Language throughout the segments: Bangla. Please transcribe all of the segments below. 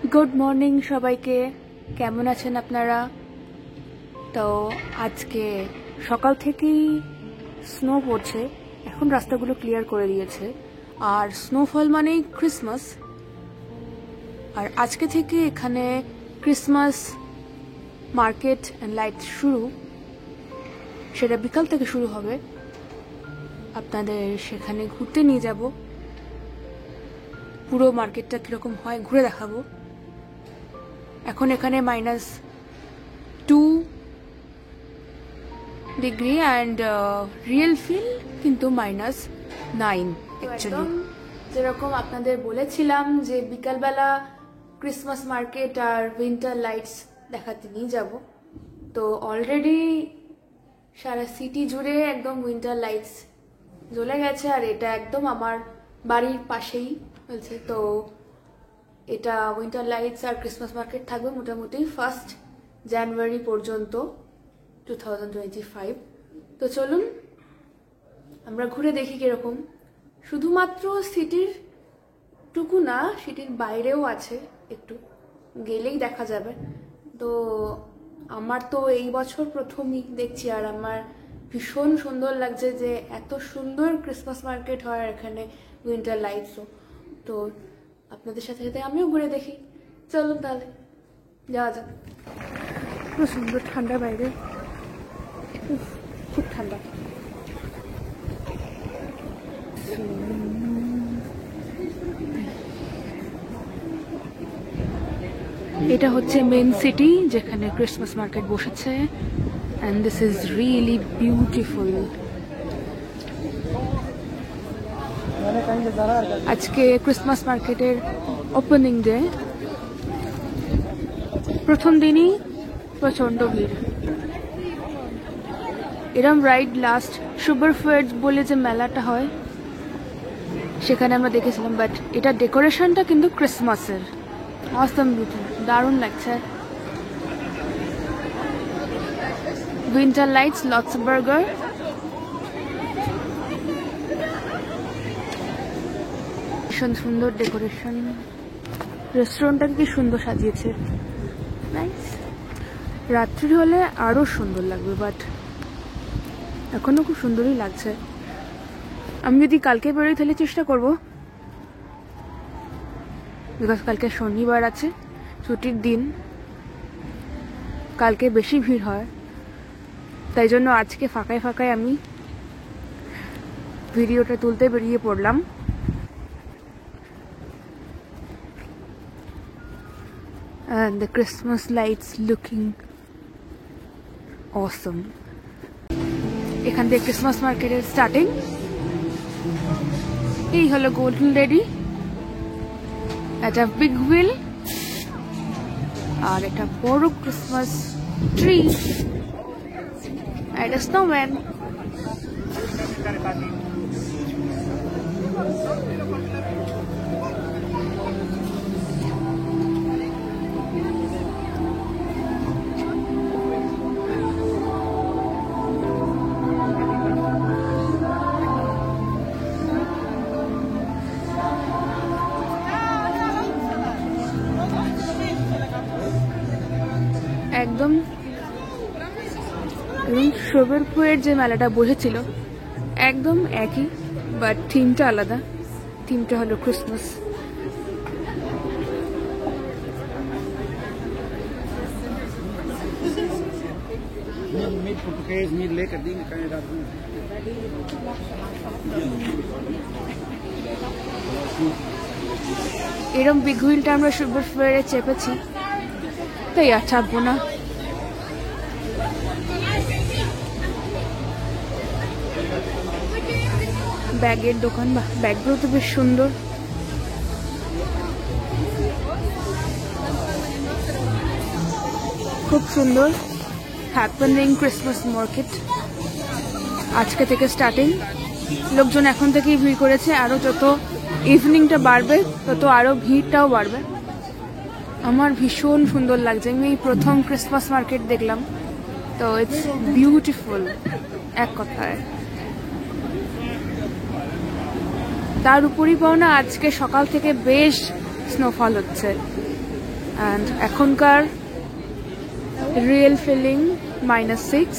গুড মর্নিং সবাইকে, কেমন আছেন আপনারা? তো আজকে সকাল থেকেই স্নো পড়ছে, এখন রাস্তাগুলো ক্লিয়ার করে দিয়েছে। আর স্নোফল মানেই ক্রিসমাস। আর আজকে থেকে এখানে ক্রিসমাস মার্কেট অ্যান্ড লাইট শুরু, সেটা বিকাল থেকে শুরু হবে। আপনাদের সেখানে ঘুরতে নিয়ে যাব, পুরো মার্কেটটা কিরকম হয় ঘুরে দেখাবো। এখন এখানে -2 ডিগ্রি অ্যান্ড রিয়েল ফিল কিন্তু -9 অ্যাকচুয়ালি। যেরকম আপনাদের বলেছিলাম যে বিকালবেলা ক্রিসমাস মার্কেট আর উইন্টার লাইটস দেখাতে নিয়ে যাব, তো অলরেডি সারা সিটি জুড়ে একদম উইন্টার লাইটস জ্বলে গেছে। আর এটা একদম আমার বাড়ির পাশেই হয়েছে। তো এটা উইন্টার লাইটস আর ক্রিসমাস মার্কেট থাকবে মোটামুটি 1 জানুয়ারি পর্যন্ত 2025। তো চলুন আমরা ঘুরে দেখি কিরকম। শুধুমাত্র সিটির টুকু না, সিটির বাইরেও আছে, একটু গেলেই দেখা যাবে। তো আমার তো এই বছর প্রথমই দেখছি, আর আমার ভীষণ সুন্দর লাগছে যে এত সুন্দর ক্রিসমাস মার্কেট হয় এখানে, উইন্টার লাইটসও। তো আপনাদের সাথে সাথে আমিও ঘুরে দেখি, চলুন তাহলে যাওয়া যাক। পুরো সুন্দর ঠান্ডা বাইরে, খুব ঠান্ডা। এটা হচ্ছে মেন সিটি যেখানে ক্রিসমাস মার্কেট বসেছে, and this is really beautiful. আজকে ক্রিসমাস মার্কেটের ওপেনিং ডে, প্রথম দিনই প্রচন্ড ভিড়। এরম রাইড লাস্ট সুপার ফেয়ার বলে যে মেলাটা হয় সেখানে আমরা দেখেছিলাম, বাট এটা ডেকোরেশনটা কিন্তু ক্রিসমাসের। অসম, দারুণ লাগছে। উইন্টার লাইটস, লটস বার্গার, ভীষণ সুন্দর ডেকোরেশন। রেস্টুরেন্টটাকে কি সুন্দর সাজিয়েছে, নাইস। রাত্রি হলে আরো সুন্দর লাগবে, বাট এখনো খুব সুন্দরই লাগছে। আমি যদি কালকে বেরোই তাহলে চেষ্টা করব, বিকজ কালকে শনিবার আছে, ছুটির দিন, কালকে বেশি ভিড় হয়। তাই জন্য আজকে ফাঁকায় ফাঁকায় আমি ভিডিওটা তুলতে বেরিয়ে পড়লাম। And the Christmas lights looking awesome. এখান থেকে ক্রিসমাস মার্কেটের স্টার্টিং। এই হলো গোল্ডেন লেডি, এটা বিগ হুইল, আর এটা বড় ক্রিসমাস ট্রি, এটা স্নোম্যান। একদম সুপার ফেয়ার যে মেলাটা বসেছিল একদম একই, বাট থিমটা আলাদা। থিমটা হলো ক্রিসমাস। এরকম বিগ হুইলটা আমরা সুপার ফেয়ারে চেপেছি, তাই আর চাপবো না। ব্যাগের দোকান, বা ব্যাগগুলো তো বেশ সুন্দর। খুব সুন্দর হ্যাপেনিং ক্রিসমাস মার্কেট আজকে থেকে স্টার্টিং। লোকজন এখন থেকেই ভিড় করেছে, আরো যত ইভিনিংটা বাড়বে তত আরো ভিড়টাও বাড়বে। আমার ভীষণ সুন্দর লাগছে, আমি এই প্রথম ক্রিসমাস মার্কেট দেখলাম, তো ইটস বিউটিফুল এক কথায়। তার উপরই পাও না আজকে সকাল থেকে বেশ স্নোফল হচ্ছে। অ্যান্ড এখনকার রিয়েল ফিলিং -6।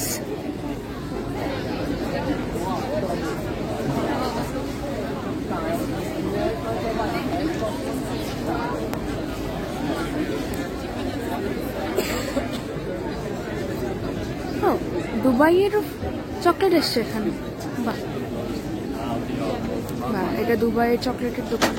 দুবাইয়ের চকলেট এসছে এখানে, বাহ বাহ, এটা দুবাইয়ের চকলেটের দোকান।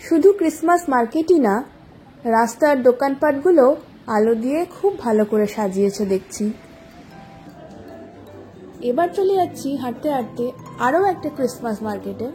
শুধু ক্রিসমাস মার্কেটই না, রাস্তার দোকানপাটগুলো আলো দিয়ে খুব ভালো করে সাজিয়েছে দেখছি। এবার চলে যাচ্ছি হাঁটতে হাঁটতে আরও একটা ক্রিসমাস মার্কেটে।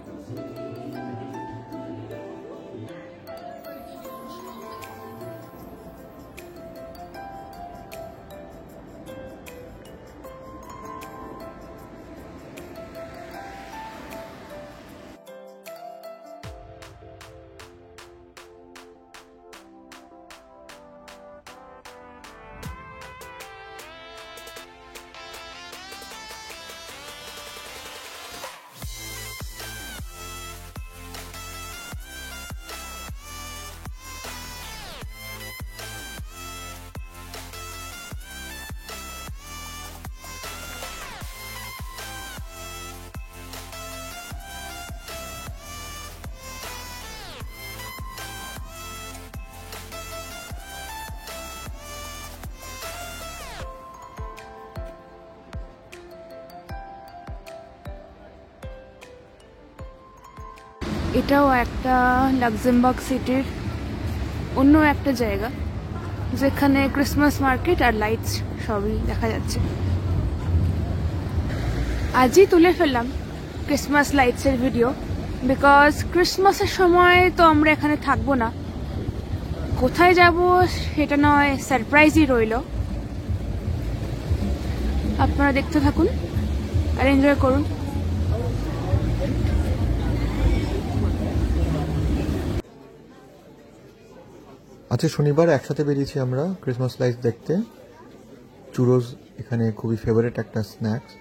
এটাও একটা লাক্সেমবার্গ সিটির অন্য একটা জায়গা, যেখানে ক্রিসমাস মার্কেট আর লাইটস সবই দেখা যাচ্ছে। আজই তুলে ফেললাম ক্রিসমাস লাইটসের ভিডিও, বিকজ ক্রিসমাসের সময় তো আমরা এখানে থাকবো না। কোথায় যাব সেটা নয় সারপ্রাইজই রইল। আপনারা দেখতে থাকুন আর এনজয় করুন। আজকে শনিবার একসাথে বেরিয়েছি আমরা ক্রিসমাস লাইটস দেখতে। চুরোস এখানে খুবই ফেভারিট একটা স্ন্যাক্স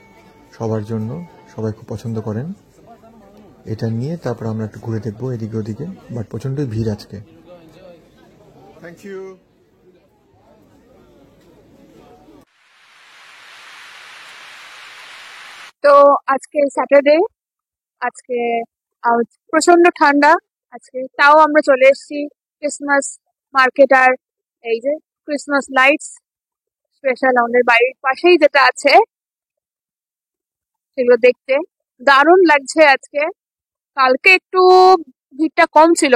সবার জন্য, সবাই খুব পছন্দ করেন। এটা নিয়ে তারপর আমরা একটু ঘুরে দেখবো এদিকে ওদিকে, বাট প্রচণ্ডই ভিড় আজকে। Thank you. তো আজকে স্যাটারডে, আজকে প্রচন্ড ঠান্ডা আজকে, তাও আমরা চলে এসেছি ক্রিসমাস মার্কেট আর এই যে ক্রিসমাস লাইটস স্পেশাল আমাদের বাড়ির পাশেই যেটা আছে সেগুলো দেখতে দারুণ লাগছে আজকে। কালকে একটু ভিড়টা কম ছিল,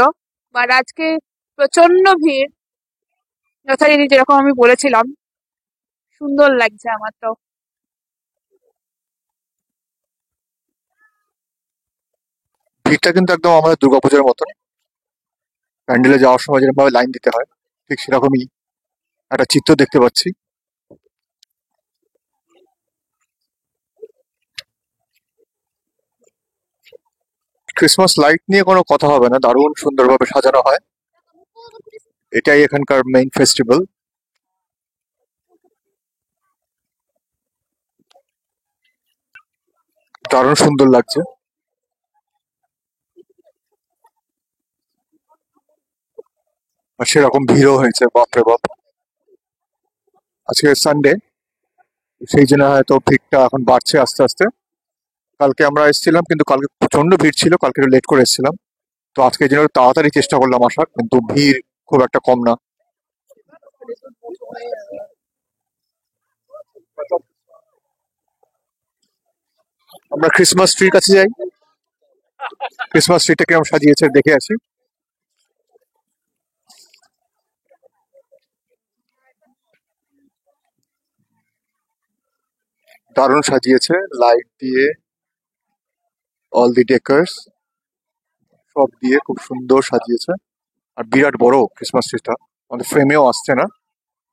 বাট আজকে প্রচন্ড ভিড়। যথারীতি যেরকম আমি বলেছিলাম, সুন্দর লাগছে আমার তো। ভিড়টা কিন্তু একদম আমাদের দুর্গাপূজার মতন, প্যান্ডেলে যাওয়ার সময় যেরকম ভাবে লাইন দিতে হয় ঠিক সেরকমই একটা চিত্র দেখতে পাচ্ছি। ক্রিসমাস লাইট নিয়ে কোনো কথা হবে না, দারুণ সুন্দরভাবে সাজানো হয়, এটাই এখানকার মেইন ফেস্টিভ্যাল। দারুণ সুন্দর লাগছে। আর সেরকম ভিড়ও হয়েছে, বাপরে বাপ। আজকে সানডে, সেই জন্য হয়তো ভিড়টা এখন বাড়ছে আস্তে আস্তে। কালকে আমরা এসেছিলাম কিন্তু কালকে প্রচন্ড ভিড় ছিল, কালকে একটু লেট করে এসেছিলাম। তো আজকে এই জন্য একটু তাড়াতাড়ি চেষ্টা করলাম আসার, কিন্তু ভিড় খুব একটা কম না। আমরা ক্রিসমাস ট্রির কাছে যাই, ক্রিসমাস ট্রিটা কিরকম সাজিয়েছে দেখে আসি। দারুণ সাজিয়েছে লাইট দিয়ে, অল দি ডেকার্স সব দিয়ে খুব সুন্দর সাজিয়েছে। আর বিরাট বড় ক্রিসমাস ট্রিটা, আমাদের ফ্রেমেও আসছে না,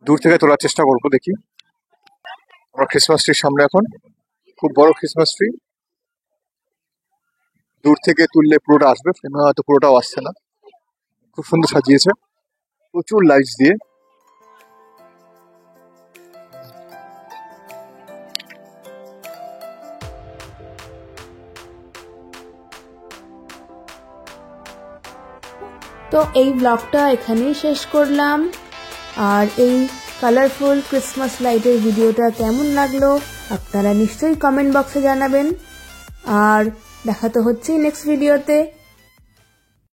দূর থেকে তোলার চেষ্টা করবো, দেখি। আমরা ক্রিসমাস ট্রির সামনে এখন, খুব বড় ক্রিসমাস ট্রি, দূর থেকে তুললে পুরোটা আসবে, ফ্রেমে হয়তো পুরোটাও আসছে না। খুব সুন্দর সাজিয়েছে, প্রচুর লাইটস দিয়ে। তো এই ব্লগটা এখানেই শেষ করলাম। আর এই কালারফুল ক্রিসমাস লাইটের ভিডিওটা কেমন লাগলো আপনারা নিশ্চয়ই কমেন্ট বক্সে জানাবেন। আর দেখা তো হচ্ছেই নেক্সট ভিডিওতে।